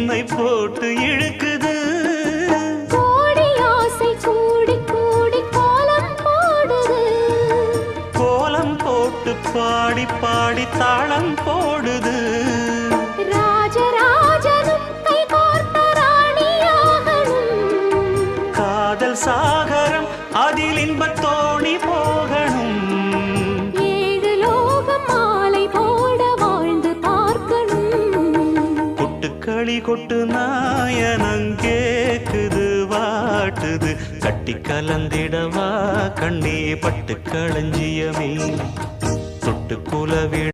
என்னை போட்டு இழுக்குது. கோடி ஆசை கூடி கூடி கோலம் போடுது. கோலம் போட்டு பாடி பாடி தாளம் போடுது. ராஜராஜனும் கை கோர்த்த ராணியாகணும். காதல் சாகரம் அதில் இன்பத் தோணி போகணும். ஏழு லோகம் மாலை போட வாழ்ந்து பார்க்கணும். கொட்டுக்களி கொட்டு நாயனங் கேக்குது வாட்டுது. கட்டி கலந்திடவா கண்ணே பட்டு களஞ்சியமே தொட்டு குலவி